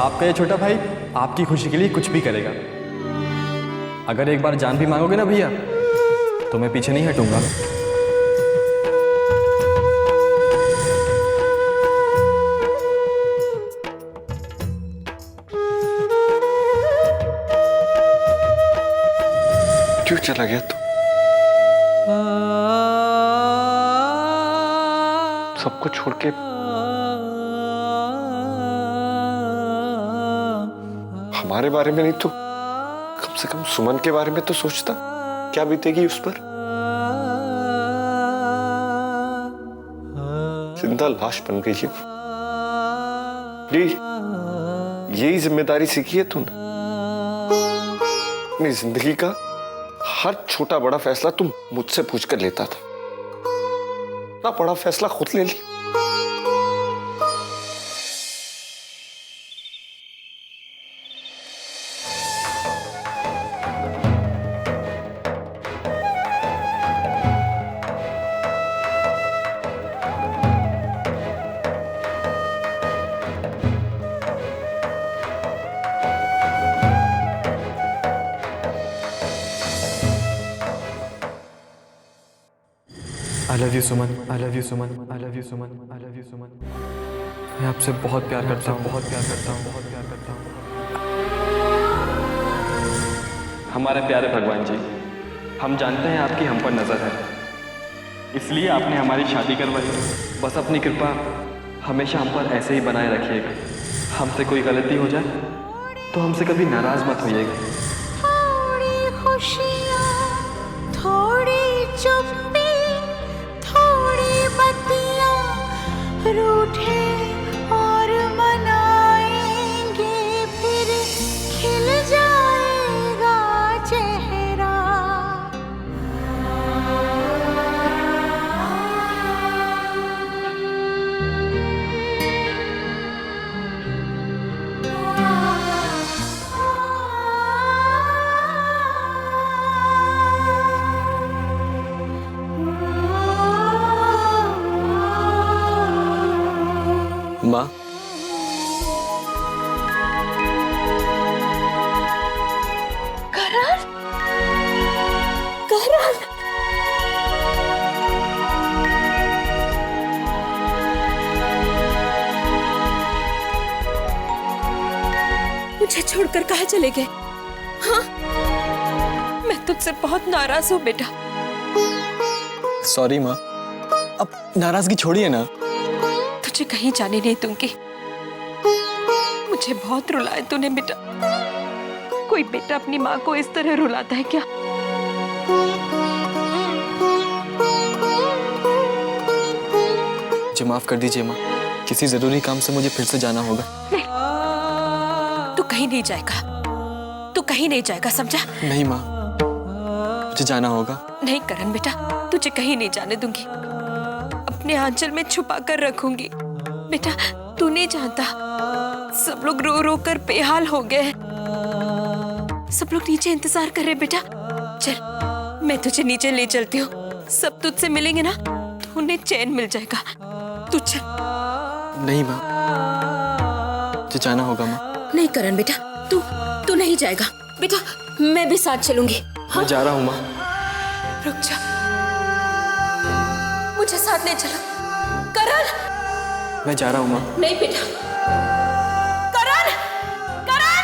आपका ये छोटा भाई आपकी खुशी के लिए कुछ भी करेगा। अगर एक बार जान भी मांगोगे ना भैया, तो मैं पीछे नहीं हटूंगा। क्यों चला गया तू? सबको छोड़ के हमारे बारे में नहीं तो कम से कम सुमन के बारे में तो सोचता, क्या बीतेगी उस पर। जिंदा लाश बन गई है। यही जिम्मेदारी सीखी है तूने। अपनी जिंदगी का हर छोटा बड़ा फैसला तुम मुझसे पूछकर लेता था, ना बड़ा फैसला खुद ले लिया। I love you Suman, I love you Suman, I love you Suman, I love you सुमन। मैं आपसे बहुत प्यार करता हूँ, बहुत प्यार करता हूँ, बहुत प्यार करता हूँ। हमारे प्यारे भगवान जी, हम जानते हैं आपकी हम पर नजर है, इसलिए आपने हमारी शादी करवाई। बस अपनी कृपा हमेशा हम पर ऐसे ही बनाए रखिएगा। हमसे कोई गलती हो जाए तो हमसे कभी नाराज मत होइएगा। थोड़ी खुशियाँ, थोड़ी चुप्पी, थोड़ी बत्तियाँ रूठे और मनाएंगे, फिर खिल जाएगा चेहरा। माँ, करण, करण, मुझे छोड़कर कहाँ चले गए? हाँ, मैं तुझसे बहुत नाराज हूँ बेटा। सॉरी माँ, अब नाराजगी छोड़िए ना। तुझे कहीं जाने नहीं दूंगी। मुझे बहुत रुलाया तूने बेटा। कोई बेटा अपनी माँ को इस तरह रुलाता है क्या? मुझे माफ कर दीजिए माँ, किसी जरूरी काम से मुझे फिर से जाना होगा। नहीं, तू कहीं नहीं जाएगा, तू कहीं नहीं जाएगा, समझा? नहीं माँ, मुझे जाना होगा। नहीं करण बेटा, तुझे कहीं नहीं जाने दूंगी। अपने आंचल में छुपा कर रखूंगी। बेटा तू नहीं जानता, सब लोग रो रो कर बेहाल हो गए। सब लोग नीचे इंतजार कर रहे बेटा। चल मैं तुझे नीचे ले चलती हूँ, सब तुझसे मिलेंगे ना तो उन्हें चैन मिल जाएगा। तू चल। नहीं माँ, मुझे जाना होगा माँ। नहीं करण बेटा, तू नहीं जाएगा बेटा, मैं भी साथ चलूंगी। मैं जा रहा हूँ माँ। रुक जा, मुझे साथ ले चलो। करण, मैं जा रहा हूँ माँ। नहीं बेटा, करण, करण,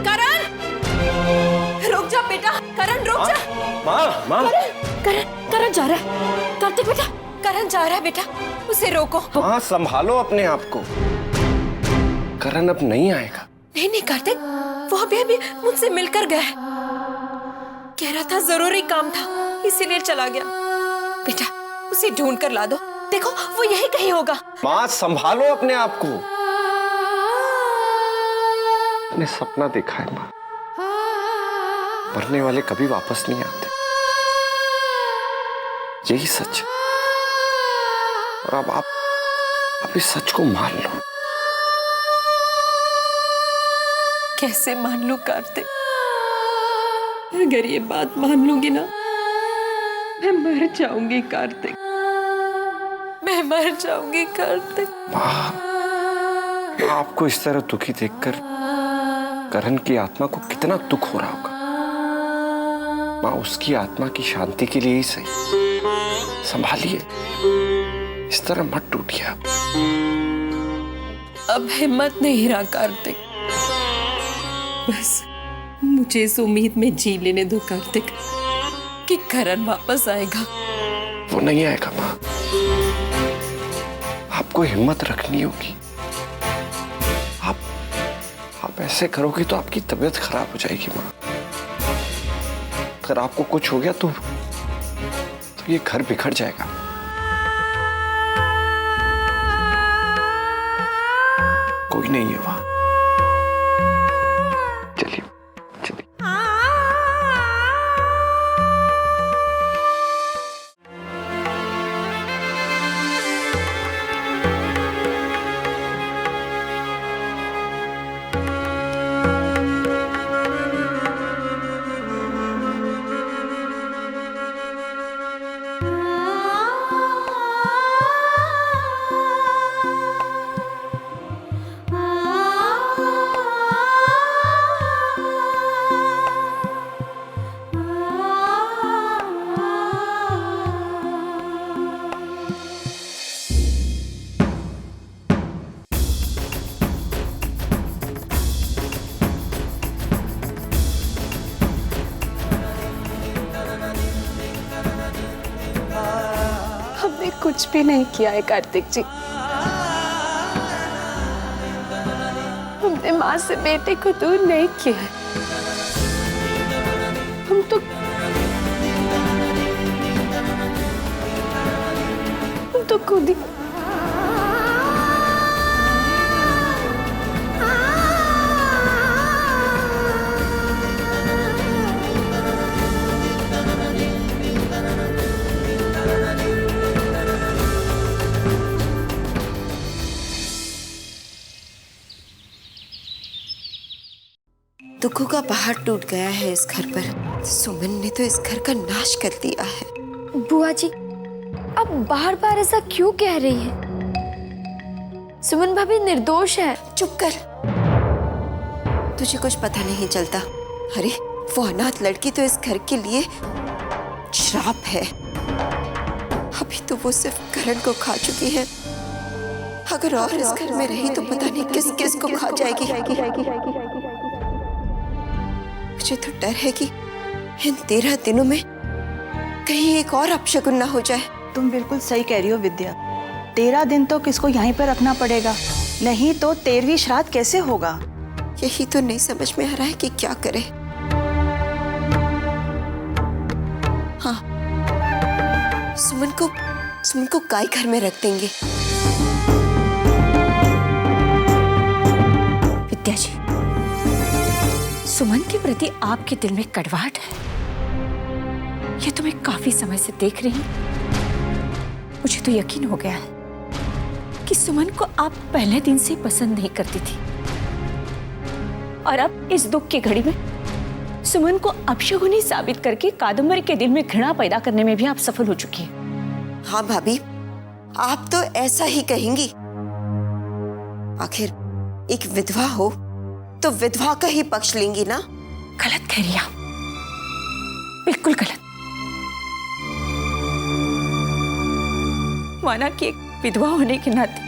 करण, रुक जा बेटा, करण रुक जा। माँ, करण जा रहा है। कार्तिक बेटा, करण जा रहा है बेटा, उसे रोको। माँ संभालो अपने आप को। करण अब नहीं आएगा। नहीं कार्तिक, वो अभी मुझसे मिलकर गया है। कह रहा था जरूरी काम था, इसीलिए चला गया। बेटा उसे ढूंढ कर ला दो, देखो वो यही कहीं होगा। माँ संभालो अपने आप को। मैंने सपना देखा है माँ, मरने वाले कभी वापस नहीं आते, यही सच है। और अब आप इस सच को मान लो। कैसे मान लूं कार्तिक? अगर ये बात मान लूंगी ना मैं मर जाऊंगी कार्तिक, मैं मर जाऊंगी कार्तिक। माँ, आपको इस तरह दुखी देखकर करण की आत्मा को कितना दुख हो रहा होगा। माँ, उसकी आत्मा की शांति के लिए ही सही संभालिए, इस तरह मत टूटिए आप। अब हिम्मत नहीं रहा कार्तिक, बस मुझे इस उम्मीद में जी लेने दो कार्तिक कि करण वापस आएगा। वो नहीं आएगा माँ, आपको हिम्मत रखनी होगी। आप ऐसे करोगे तो आपकी तबीयत खराब हो जाएगी माँ। अगर आपको कुछ हो गया तो ये घर बिखर जाएगा। कोई नहीं है वहां। चलिए चलिए। हमने कुछ भी नहीं किया है कार्तिक जी। हमने माँ से बेटे को दूर नहीं किया है। हम तो खुद ही दुखों का पहाड़ टूट गया है इस घर पर। सुमन ने तो इस घर का नाश कर दिया है। बुआ जी, अब बार बार ऐसा क्यों कह रही है? सुमन भाभी निर्दोष है। चुप कर, तुझे कुछ पता नहीं चलता। अरे वो अनाथ लड़की तो इस घर के लिए श्राप है। अभी तो वो सिर्फ करण को खा चुकी है, अगर और इस घर में रही तो पता नहीं किस किस को खा जाएगी। मुझे तो डर है कि इन 13 दिनों में कहीं एक और अपशगुन ना हो जाए। तुम बिल्कुल सही कह रही हो विद्या। 13 दिन तो किसको यहीं पर रखना पड़ेगा, नहीं तो 13वीं श्राद्ध कैसे होगा? यही तो नहीं समझ में आ रहा है कि क्या करे। हाँ, सुमन को गाय घर में रख देंगे। विद्या जी, सुमन के प्रति आपके दिल में कड़वाहट है, ये तो मैं काफी समय से देख रही हूं। मुझे तो यकीन हो गया है कि सुमन को आप पहले दिन से पसंद नहीं करती थी, और अब इस दुख की घड़ी में सुमन को अपशगुनी साबित करके कादम्बरी के दिल में घृणा पैदा करने में भी आप सफल हो चुकी हैं। हाँ भाभी, आप तो ऐसा ही कहेंगी। आखिर एक विधवा हो तो विधवा का ही पक्ष लेंगी ना। गलत कह रही आप, बिल्कुल गलत। माना कि एक विधवा होने के नाते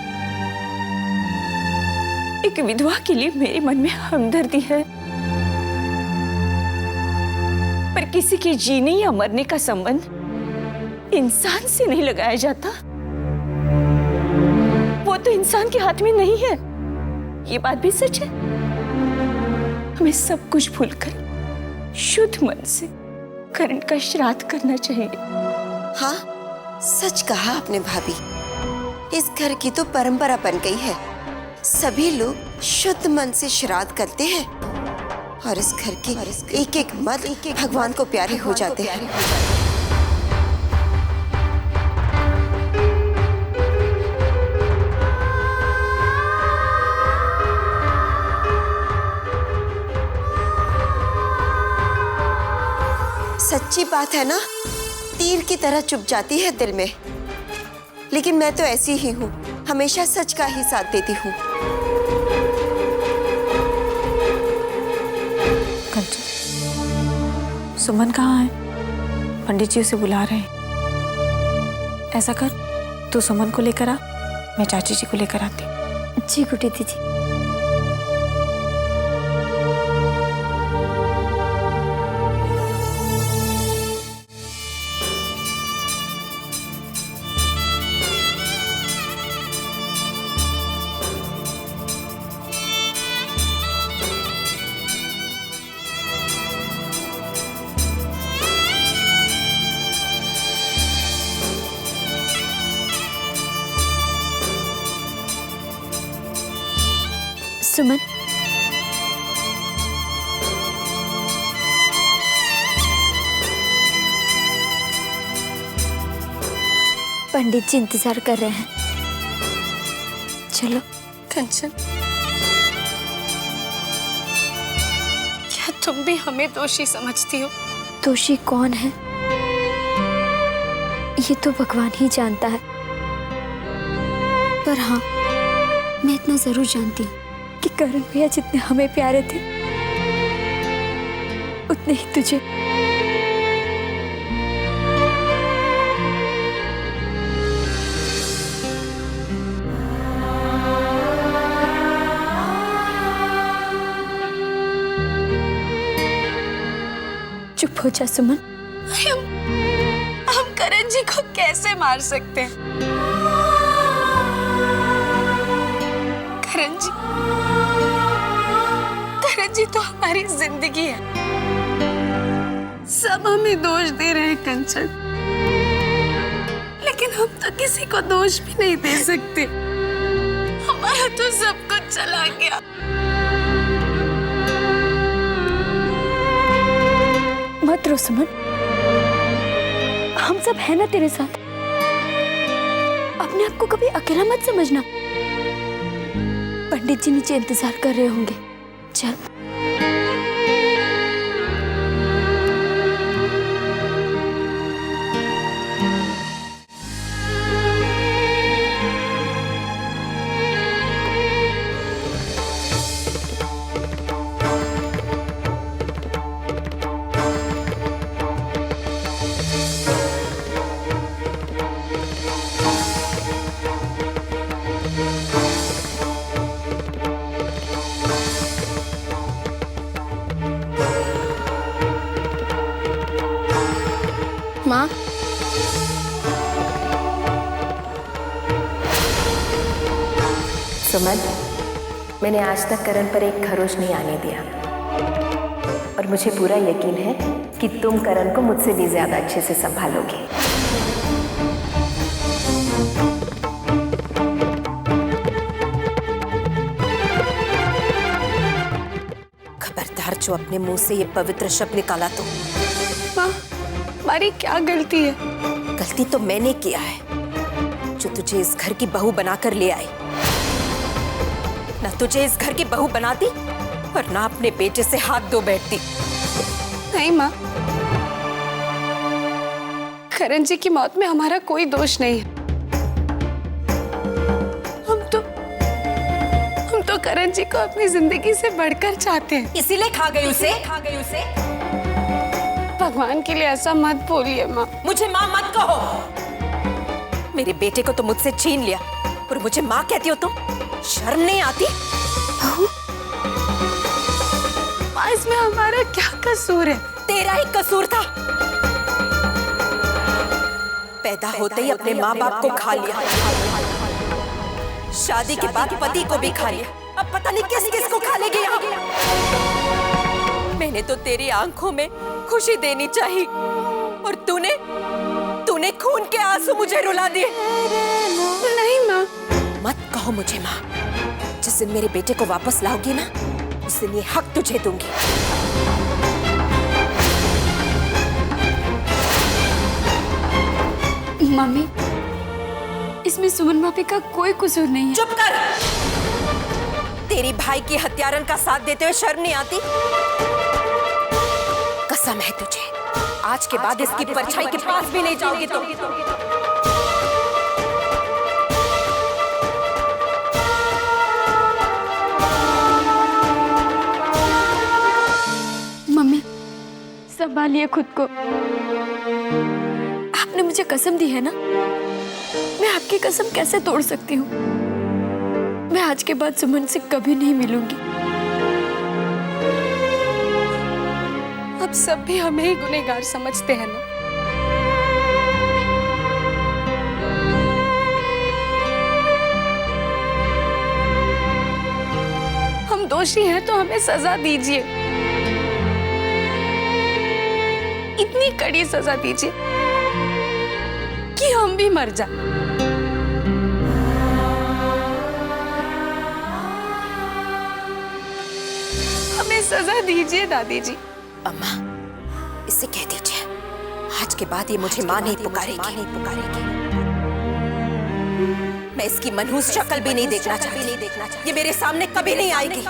एक विधवा के लिए मेरे मन में हमदर्दी है, पर किसी के जीने या मरने का संबंध इंसान से नहीं लगाया जाता। वो तो इंसान के हाथ में नहीं है, ये बात भी सच है। हमें सब कुछ भूलकर शुद्ध मन से करण का श्राद्ध करना चाहिए। हाँ, सच कहा आपने भाभी। इस घर की तो परंपरा बन गई है, सभी लोग शुद्ध मन से श्राद्ध करते हैं और इस घर के एक एक मत भगवान को प्यारे हो जाते हैं। सच्ची बात है ना, तीर की तरह चुभ जाती है दिल में। लेकिन मैं तो ऐसी ही हूँ, हमेशा सच का ही साथ देती हूँ। कंचन, सुमन कहाँ है? पंडित जी उसे बुला रहे हैं। ऐसा कर, तू सुमन को लेकर आ, मैं चाची जी को लेकर आती हूँ। जी गुड्डी दीदी। सुमन, पंडित जी इंतजार कर रहे हैं, चलो। कंचन, क्या तुम भी हमें दोषी समझती हो? दोषी कौन है ये तो भगवान ही जानता है, पर हाँ, मैं इतना जरूर जानती हूँ कि करण भैया जितने हमें प्यारे थे उतने ही तुझे। चुप हो जा सुमन। हम करण जी को कैसे मार सकते हैं? करण जी तो हमारी जिंदगी है। सब हमें दोष दे रहे हैं कंचन, लेकिन हम तो किसी को दोष भी नहीं दे सकते। हमारा तो सब कुछ चला गया। मत रो सुमन, हम सब है ना तेरे साथ। अपने आप को कभी अकेला मत समझना। पंडित जी नीचे इंतजार कर रहे होंगे, चल। माँ, सुमन, मैंने आज तक करण पर एक खरोच नहीं आने दिया और मुझे पूरा यकीन है कि तुम करण को मुझसे भी ज्यादा अच्छे से संभालोगे। खबरदार, जो अपने मुंह से ये पवित्र शब्द निकाला तो। माँ, हमारी क्या गलती है? गलती तो मैंने किया है, जो तुझे इस घर की बहू बनाकर ले आई। ना तुझे इस घर की बहू बनाती और ना अपने बेटे से हाथ धो बैठती। नहीं माँ, करण जी की मौत में हमारा कोई दोष नहीं है। हम तो करण जी को अपनी जिंदगी से बढ़कर चाहते हैं। इसीलिए खा गई उसे। भगवान के लिए ऐसा मत बोलिए माँ। मुझे माँ मत कहो। मेरे बेटे को तो मुझसे छीन लिया और मुझे माँ कहती हो तुम? शर्म नहीं आती? माँ, इसमें हमारा क्या कसूर है? तेरा ही कसूर था। पैदा होते ही अपने माँ बाप को खा लिया, शादी के बाद पति को भी खा लिया, अब पता नहीं किस किस को खा लेगी यहाँ। मैंने तो तेरी आंखों में खुशी देनी चाहिए और तूने खून के आंसू मुझे रुला दिए। नहीं माँ। मत कहो मुझे माँ। जिस दिन मेरे बेटे को वापस लाओगी ना, उस दिन ये हक तुझे दूंगी। मम्मी, इसमें सुमन भाभी का कोई कसूर नहीं है। चुप कर। तेरी भाई की हत्यारन का साथ देते हुए शर्म नहीं आती? कसम है तुझे, आज के बाद इसकी परछाई के पास भी नहीं जाओगे तुम। मम्मी, संभालिए खुद को। आपने मुझे कसम दी है ना, मैं आपकी कसम कैसे तोड़ सकती हूँ? मैं आज के बाद सुमन से कभी नहीं मिलूंगी। अब सब भी हमें ही गुनहगार समझते हैं ना। हम दोषी हैं तो हमें सजा दीजिए, इतनी कड़ी सजा दीजिए कि हम भी मर जाए। हमें सजा दीजिए दादी जी। अम्मा, इससे कह दीजिए आज के बाद ये मुझे माँ नहीं पुकारेगी। मैं इसकी मनहूस शक्ल भी नहीं देखना चाहती। ये मेरे सामने कभी नहीं आएगी।